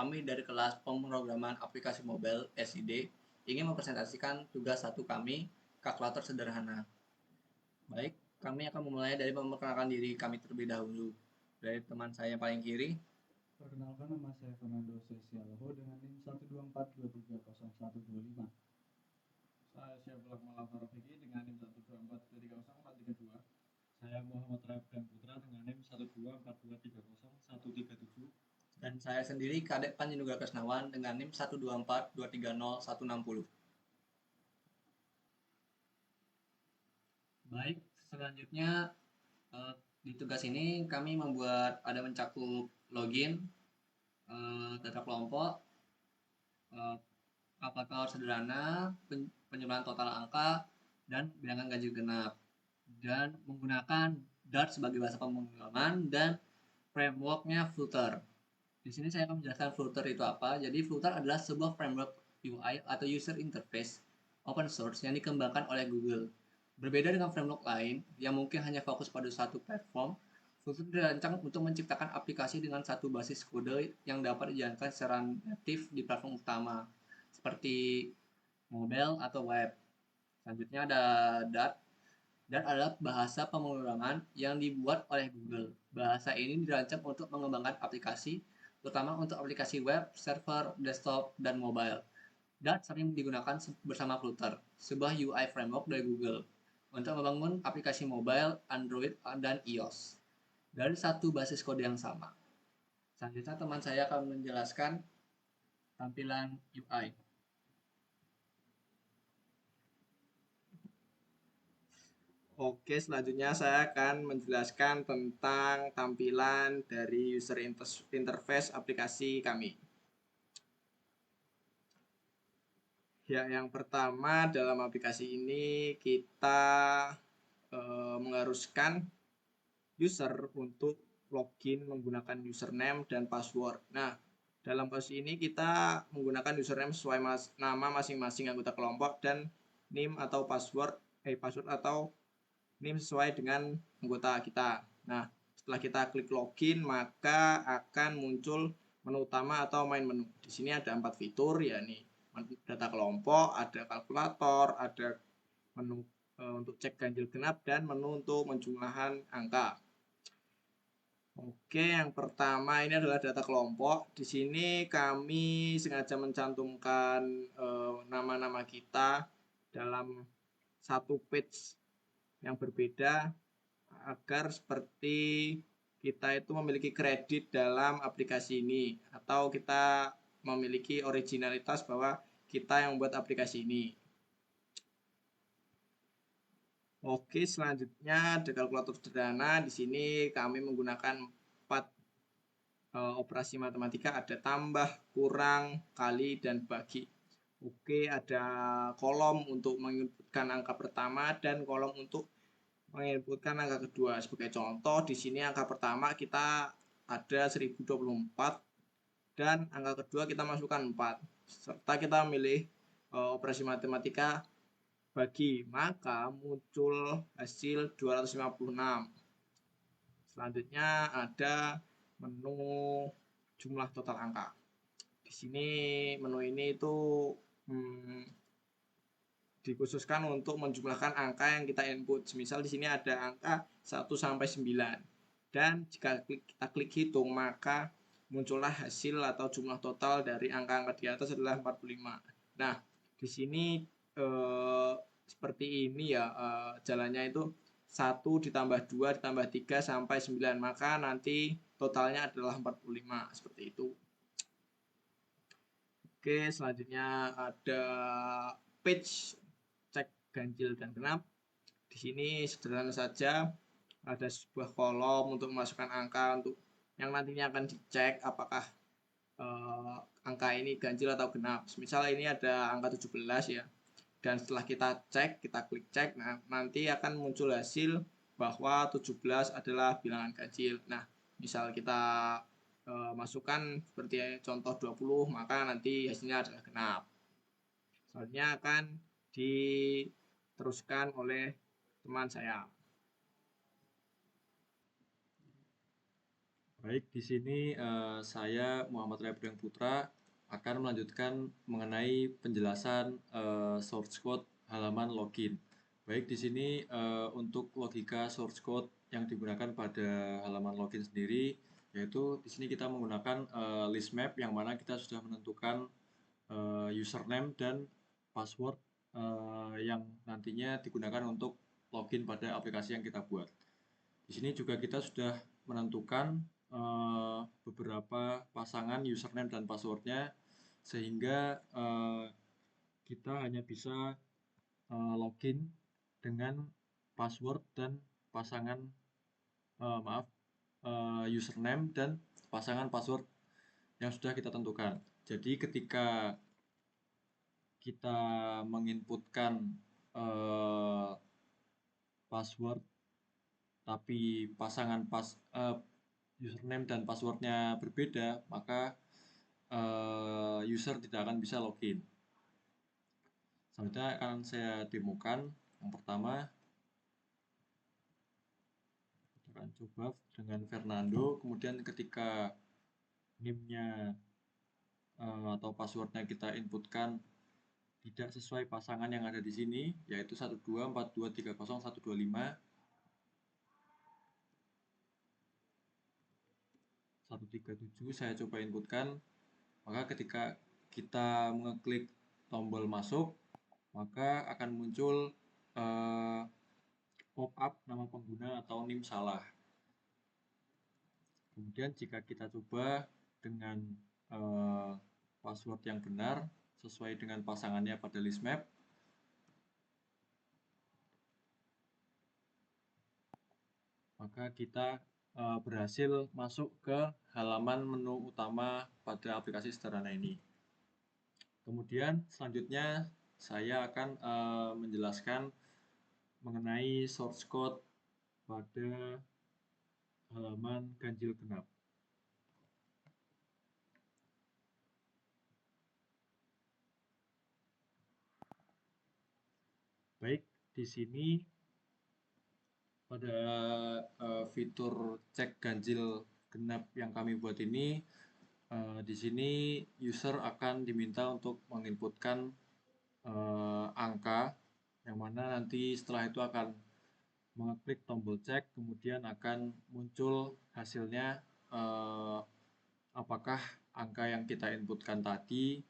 Kami dari kelas pemrograman aplikasi mobile SID ingin mempresentasikan tugas satu kami, kalkulator sederhana. Baik, kami akan memulai dari memperkenalkan diri kami terlebih dahulu. Dari teman saya yang paling kiri. Perkenalkan, nama saya Fernando Sesialoho dengan NIM 124230125. Saya Syaful Akmal Farofiki dengan NIM 124230432. Saya Muhammad Rabdan Putra dengan NIM 124230137. Dan saya sendiri Kadek Panjinugra Kesnawan dengan NIM 124230160. Baik, selanjutnya di tugas ini kami membuat ada mencakup login, data kelompok, kalkulator sederhana, penjumlahan total angka, dan bilangan ganjil genap, dan menggunakan Dart sebagai bahasa pemrograman dan frameworknya Flutter. Di sini saya akan menjelaskan Flutter itu apa. Jadi Flutter adalah sebuah framework UI atau user interface open source yang dikembangkan oleh Google. Berbeda dengan framework lain yang mungkin hanya fokus pada satu platform, Flutter dirancang untuk menciptakan aplikasi dengan satu basis kode yang dapat dijalankan secara natif di platform utama, seperti mobile atau web. Selanjutnya ada Dart. Dart adalah bahasa pemrograman yang dibuat oleh Google. Bahasa ini dirancang untuk mengembangkan aplikasi, terutama untuk aplikasi web, server, desktop, dan mobile. Dart sering digunakan bersama Flutter, sebuah UI framework dari Google, untuk membangun aplikasi mobile, Android, dan iOS dari satu basis kode yang sama. Selanjutnya teman saya akan menjelaskan tampilan UI. Oke, selanjutnya saya akan menjelaskan tentang tampilan dari user interface aplikasi kami. Ya, yang pertama dalam aplikasi ini kita mengharuskan user untuk login menggunakan username dan password. Nah, dalam kasus ini kita menggunakan username sesuai nama masing-masing anggota kelompok dan NIM atau password atau NIM sesuai dengan anggota kita. Nah, setelah kita klik login, maka akan muncul menu utama atau main menu. Di sini ada 4 fitur, yakni data kelompok, ada kalkulator, ada menu untuk cek ganjil genap, dan menu untuk menjumlahkan angka. Oke, yang pertama ini adalah data kelompok. Di sini kami sengaja mencantumkan nama-nama kita dalam satu page yang berbeda agar seperti kita itu memiliki kredit dalam aplikasi ini atau kita memiliki originalitas bahwa kita yang membuat aplikasi ini. Oke, selanjutnya ada kalkulator sederhana. Di sini kami menggunakan 4 operasi matematika, ada tambah, kurang, kali, dan bagi. Oke, ada kolom untuk menginputkan angka pertama dan kolom untuk menginputkan angka kedua. Sebagai contoh, di sini angka pertama kita ada 1024 dan angka kedua kita masukkan 4. Serta kita memilih operasi matematika bagi, maka muncul hasil 256. Selanjutnya ada menu jumlah total angka. Di sini menu ini itu dikhususkan untuk menjumlahkan angka yang kita input. Misal di sini ada angka 1 sampai 9. Dan jika kita klik hitung, maka muncullah hasil atau jumlah total dari angka-angka di atas adalah 45. Nah, di sini seperti ini ya jalannya itu 1 ditambah 2 ditambah 3 sampai 9, maka nanti totalnya adalah 45, seperti itu. Oke, selanjutnya ada page cek ganjil dan genap. Di sini sederhana saja, ada sebuah kolom untuk memasukkan angka untuk yang nantinya akan dicek apakah angka ini ganjil atau genap. Misal ini ada angka 17 ya. Dan setelah kita cek, kita klik cek, nah nanti akan muncul hasil bahwa 17 adalah bilangan ganjil. Nah, misal kita masukkan seperti contoh 20, maka nanti hasilnya adalah genap. Selanjutnya akan diteruskan oleh teman saya. Baik, di sini saya Muhammad Rebrang Putra akan melanjutkan mengenai penjelasan source code halaman login. Baik, di sini untuk logika source code yang digunakan pada halaman login sendiri, yaitu di sini kita menggunakan list map yang mana kita sudah menentukan username dan password yang nantinya digunakan untuk login pada aplikasi yang kita buat. Di sini juga kita sudah menentukan beberapa pasangan username dan passwordnya sehingga kita hanya bisa login dengan password dan pasangan username dan pasangan password yang sudah kita tentukan. Jadi ketika kita menginputkan password tapi pasangan username dan passwordnya berbeda, maka user tidak akan bisa login. Selanjutnya akan saya demokan. Yang pertama, kita akan coba dengan Fernando. Kemudian ketika NIM-nya atau passwordnya kita inputkan tidak sesuai pasangan yang ada di sini, yaitu 1242301125 137, saya coba inputkan. Maka ketika kita mengeklik tombol masuk, maka akan muncul pop-up nama pengguna atau NIM salah. Kemudian jika kita coba dengan password yang benar sesuai dengan pasangannya pada list map, maka kita berhasil masuk ke halaman menu utama pada aplikasi Sederhana ini. Kemudian selanjutnya saya akan menjelaskan mengenai source code pada halaman ganjil genap. Baik, di sini pada fitur cek ganjil genap yang kami buat ini, di sini user akan diminta untuk menginputkan angka yang mana nanti setelah itu akan mengeklik tombol cek, kemudian akan muncul hasilnya apakah angka yang kita inputkan tadi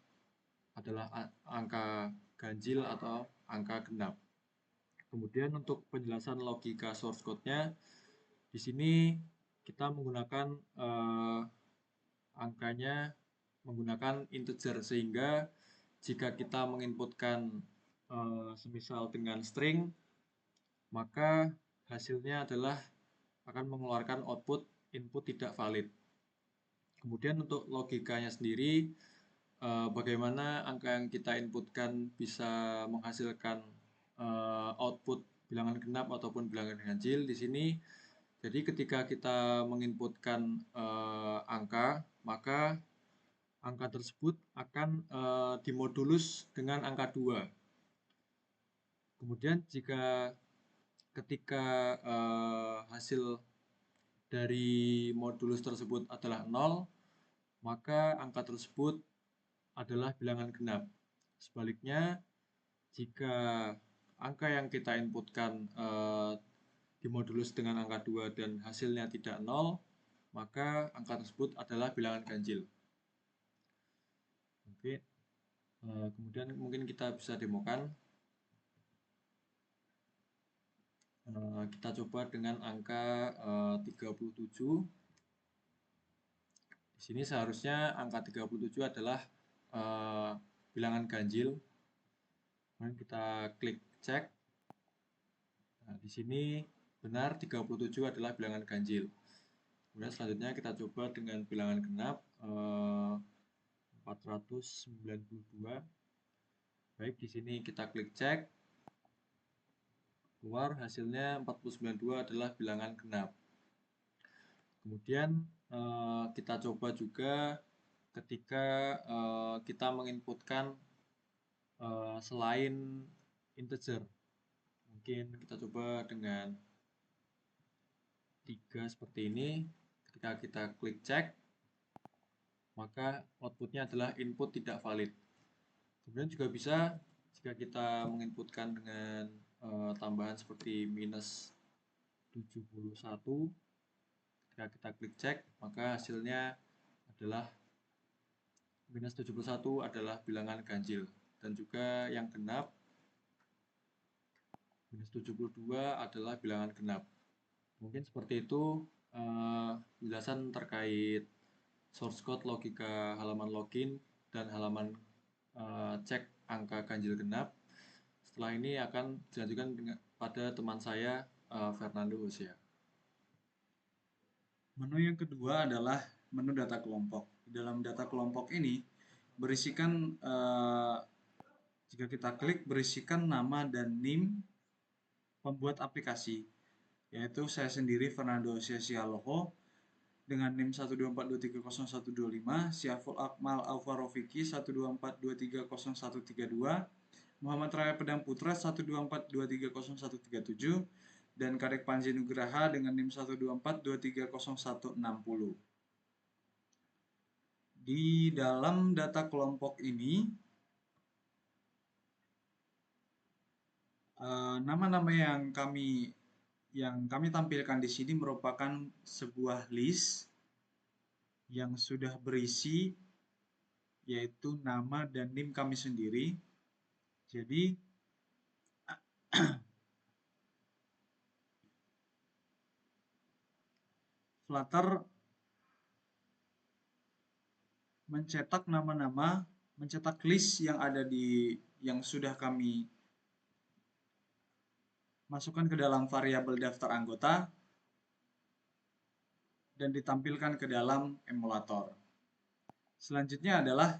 adalah angka ganjil atau angka genap. Kemudian untuk penjelasan logika source code-nya, di sini kita menggunakan angkanya menggunakan integer, sehingga jika kita menginputkan semisal dengan string, maka hasilnya adalah akan mengeluarkan output input tidak valid. Kemudian untuk logikanya sendiri, bagaimana angka yang kita inputkan bisa menghasilkan output bilangan genap ataupun bilangan ganjil di sini. Jadi ketika kita menginputkan angka, maka angka tersebut akan dimodulus dengan angka 2. Kemudian jika ketika hasil dari modulus tersebut adalah 0, maka angka tersebut adalah bilangan genap. Sebaliknya, jika angka yang kita inputkan dimodulus dengan angka 2 dan hasilnya tidak 0, maka angka tersebut adalah bilangan ganjil. Oke, kemudian mungkin kita bisa demokan. Kita coba dengan angka 37. Di sini seharusnya angka 37 adalah bilangan ganjil. Kemudian kita klik cek. Nah, di sini benar 37 adalah bilangan ganjil. Kemudian selanjutnya kita coba dengan bilangan genap 492. Baik, di sini kita klik cek. Keluar hasilnya 492 adalah bilangan genap. Kemudian kita coba juga ketika kita menginputkan selain integer. Mungkin kita coba dengan 3 seperti ini. Ketika kita klik cek, maka outputnya adalah input tidak valid. Kemudian juga bisa jika kita menginputkan dengan tambahan seperti minus 71, ketika kita klik cek, maka hasilnya adalah minus 71 adalah bilangan ganjil. Dan juga yang genap, minus 72 adalah bilangan genap. Mungkin seperti itu penjelasan terkait source code logika halaman login dan halaman cek angka ganjil genap. Setelah ini akan dilanjutkan pada teman saya Fernando Hosea. Menu yang kedua adalah menu data kelompok. Di dalam data kelompok ini berisikan jika kita klik berisikan nama dan NIM pembuat aplikasi, yaitu saya sendiri Fernando Hosea Sialoho dengan NIM 124230125, Syaful Akmal Alfarofiki 124230132, Muhammad Raya Pedang Putra 124230137, dan Kadek Panji Nugraha dengan NIM 124230160. Di dalam data kelompok ini, nama-nama yang kami tampilkan di sini merupakan sebuah list yang sudah berisi yaitu nama dan NIM kami sendiri. Jadi Flutter mencetak nama-nama, mencetak list yang ada yang sudah kami masukkan ke dalam variabel daftar anggota dan ditampilkan ke dalam emulator. Selanjutnya adalah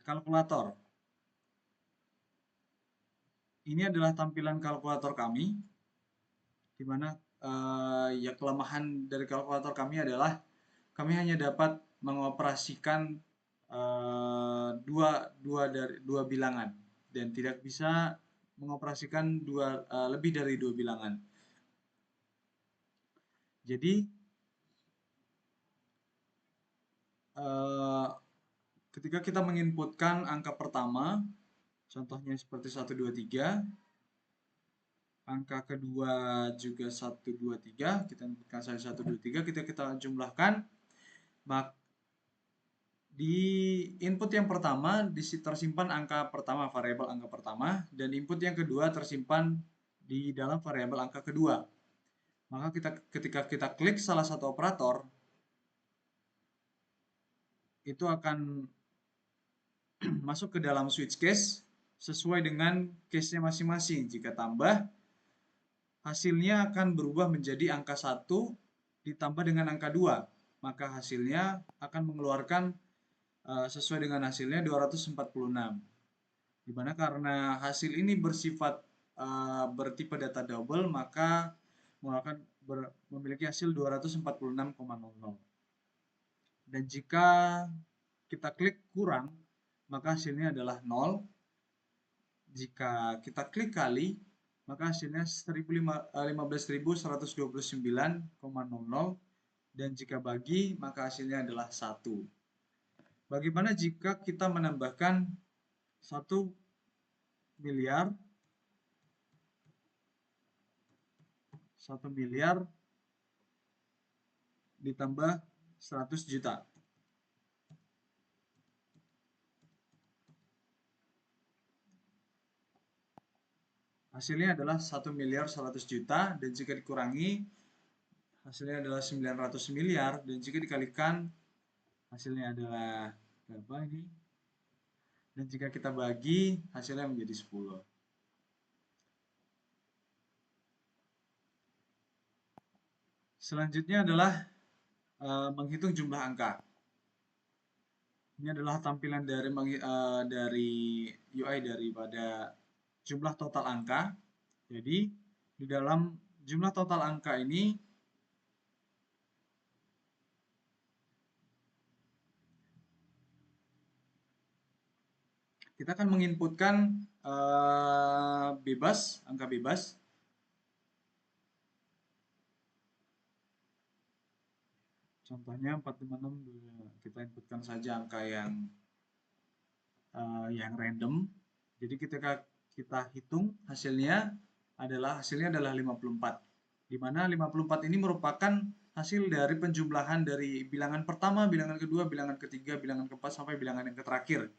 kalkulator. Ini adalah tampilan kalkulator kami, di mana ya kelemahan dari kalkulator kami adalah kami hanya dapat mengoperasikan dua bilangan dan tidak bisa mengoperasikan lebih dari dua bilangan. Jadi ketika kita menginputkan angka pertama, contohnya seperti 123, angka kedua juga 123, kita inputkan saja 123, kita jumlahkan, maka di input yang pertama tersimpan angka pertama, variabel angka pertama, dan input yang kedua tersimpan di dalam variabel angka kedua. Maka ketika kita klik salah satu operator, itu akan masuk ke dalam switch case sesuai dengan case-nya masing-masing. Jika tambah, hasilnya akan berubah menjadi angka 1 ditambah dengan angka 2. Maka hasilnya akan mengeluarkan sesuai dengan hasilnya 246. Dimana karena hasil ini bersifat bertipe data double, maka memiliki hasil 246,00. Dan jika kita klik kurang, maka hasilnya adalah 0. Jika kita klik kali, maka hasilnya 15.129,00. Dan jika bagi, maka hasilnya adalah 1. Bagaimana jika kita menambahkan 1 miliar ditambah 100 juta? Hasilnya adalah 1.100.000.000, dan jika dikurangi hasilnya adalah 900 miliar, dan jika dikalikan hasilnya adalah berapa ini? Dan jika kita bagi, hasilnya menjadi 10. Selanjutnya adalah menghitung jumlah angka. Ini adalah tampilan dari UI daripada jumlah total angka. Jadi di dalam jumlah total angka ini kita akan menginputkan angka bebas. Contohnya 456 kita inputkan saja angka yang random. Jadi ketika kita hitung hasilnya adalah 54. Di mana 54 ini merupakan hasil dari penjumlahan dari bilangan pertama, bilangan kedua, bilangan ketiga, bilangan keempat sampai bilangan yang terakhir.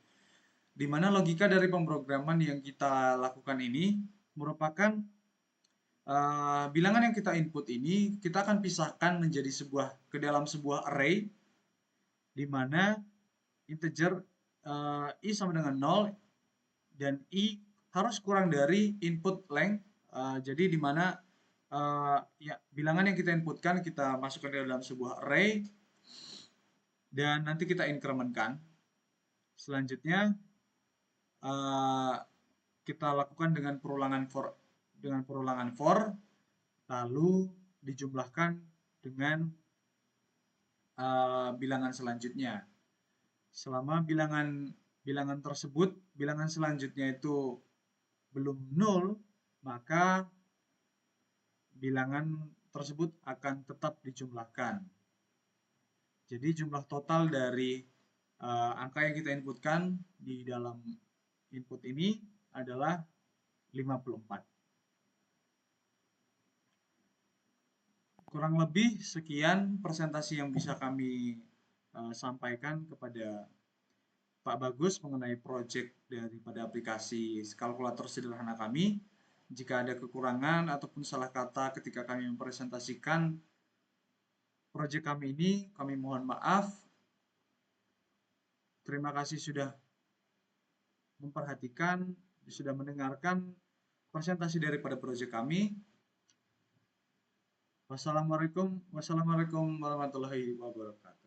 Di mana logika dari pemrograman yang kita lakukan ini merupakan bilangan yang kita input ini kita akan pisahkan menjadi ke dalam sebuah array, di mana integer i sama dengan 0 dan i harus kurang dari input length. Jadi di mana bilangan yang kita inputkan kita masukkan ke dalam sebuah array dan nanti kita incrementkan. Selanjutnya kita lakukan dengan perulangan for, lalu dijumlahkan dengan bilangan selanjutnya. Selama bilangan tersebut, bilangan selanjutnya itu belum 0, maka bilangan tersebut akan tetap dijumlahkan. Jadi jumlah total dari angka yang kita inputkan di dalam input ini adalah 54. Kurang lebih sekian presentasi yang bisa kami sampaikan kepada Pak Bagus mengenai proyek daripada aplikasi kalkulator sederhana kami. Jika ada kekurangan ataupun salah kata ketika kami mempresentasikan proyek kami ini, kami mohon maaf. Terima kasih sudah memperhatikan, sudah mendengarkan presentasi daripada proyek kami. Wassalamualaikum warahmatullahi wabarakatuh.